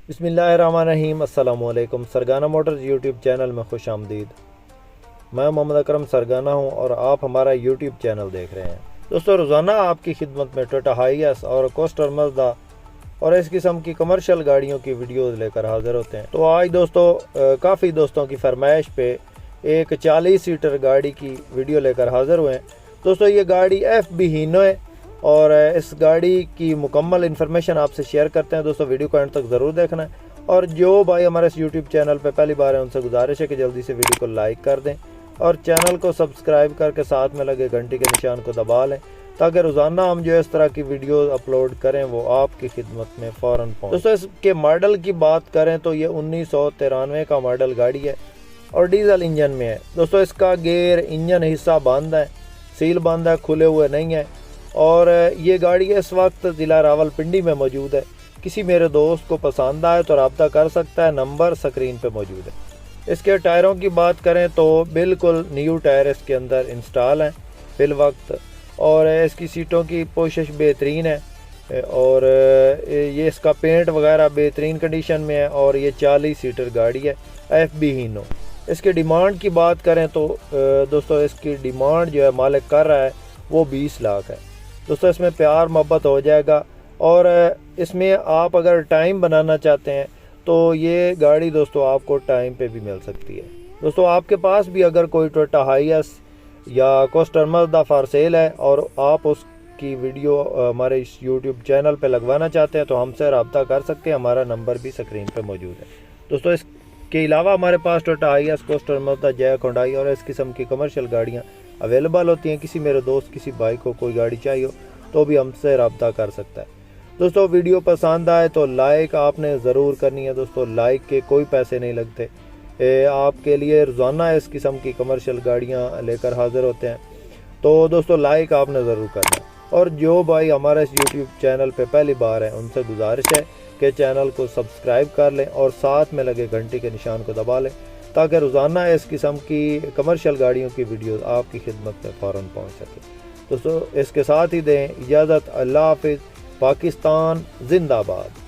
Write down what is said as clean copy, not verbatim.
بسم اللہ الرحمن الرحیم۔ السلام علیکم۔ سرگانہ موٹرز یوٹیوب چینل میں خوش آمدید۔ میں محمد اکرم سرگانہ ہوں اور آپ ہمارا یوٹیوب چینل دیکھ رہے ہیں۔ دوستو، روزانہ آپ کی خدمت میں ٹوٹا ہائیس اور کوسٹر مزدا اور اس قسم کی کمرشل گاڑیوں کی ویڈیوز لے کر حاضر ہوتے ہیں۔ تو آج دوستو کافی دوستوں کی فرمائش پہ ایک 40 سیٹر گاڑی کی ویڈیو لے کر حاضر ہوئے ہیں۔ دوستو، یہ گاڑی FB ہینو ہے اور اس گاڑی کی مکمل انفارمیشن آپ سے شیئر کرتے ہیں۔ دوستو، ویڈیو کو اینڈ تک ضرور دیکھنا ہے، اور جو بھائی ہمارے اس یوٹیوب چینل پہ پہلی بار ہیں ان سے گزارش ہے کہ جلدی سے ویڈیو کو لائک کر دیں اور چینل کو سبسکرائب کر کے ساتھ میں لگے گھنٹی کے نشان کو دبا لیں، تاکہ روزانہ ہم جو اس طرح کی ویڈیوز اپلوڈ کریں وہ آپ کی خدمت میں فوراً پہنچ۔ دوستو، اس کے ماڈل کی بات کریں تو یہ 1993 کا ماڈل گاڑی ہے اور ڈیزل انجن میں ہے۔ دوستو، اس کا گیئر انجن حصہ بند ہے، سیل بند ہے، کھلے ہوئے نہیں ہے، اور یہ گاڑی اس وقت ضلع راولپنڈی میں موجود ہے۔ کسی میرے دوست کو پسند آئے تو رابطہ کر سکتا ہے، نمبر سکرین پہ موجود ہے۔ اس کے ٹائروں کی بات کریں تو بالکل نیو ٹائر اس کے اندر انسٹال ہیں فی الوقت، اور اس کی سیٹوں کی پوشش بہترین ہے، اور یہ اس کا پینٹ وغیرہ بہترین کنڈیشن میں ہے، اور یہ 40 سیٹر گاڑی ہے FB ہینو۔ اس کے ڈیمانڈ کی بات کریں تو دوستو اس کی ڈیمانڈ جو ہے مالک کر رہا ہے وہ 20 لاکھ ہے۔ دوستو، اس میں پیار محبت ہو جائے گا، اور اس میں آپ اگر ٹائم بنانا چاہتے ہیں تو یہ گاڑی دوستو آپ کو ٹائم پہ بھی مل سکتی ہے۔ دوستو، آپ کے پاس بھی اگر کوئی ٹویوٹا ہائیس یا کوسٹر مزدا فار سیل ہے اور آپ اس کی ویڈیو ہمارے اس یوٹیوب چینل پہ لگوانا چاہتے ہیں تو ہم سے رابطہ کر سکتے ہیں، ہمارا نمبر بھی سکرین پہ موجود ہے۔ دوستو، اس کے علاوہ ہمارے پاس Toyota Hiace, Coaster Mazda, JAC Hyundai اور اس قسم کی کمرشل گاڑیاں اویلیبل ہوتی ہیں۔ کسی میرے دوست، کسی بھائی کو کوئی گاڑی چاہیے ہو تو بھی ہم سے رابطہ کر سکتا ہے۔ دوستو، ویڈیو پسند آئے تو لائک آپ نے ضرور کرنی ہے۔ دوستو، لائک کے کوئی پیسے نہیں لگتے، آپ کے لیے روزانہ اس قسم کی کمرشل گاڑیاں لے کر حاضر ہوتے ہیں، تو دوستو لائک آپ نے ضرور کرنا ہے۔ اور جو بھائی ہمارے اس یوٹیوب چینل پہ پہلی بار ہیں ان سے گزارش ہے کہ چینل کو سبسکرائب کر لیں اور ساتھ میں لگے گھنٹی کے نشان کو دبا لیں، تاکہ روزانہ اس قسم کی کمرشل گاڑیوں کی ویڈیوز آپ کی خدمت میں فوراً پہنچ سکے۔ دوستو، اس کے ساتھ ہی دیں اجازت۔ اللہ حافظ۔ پاکستان زندہ باد۔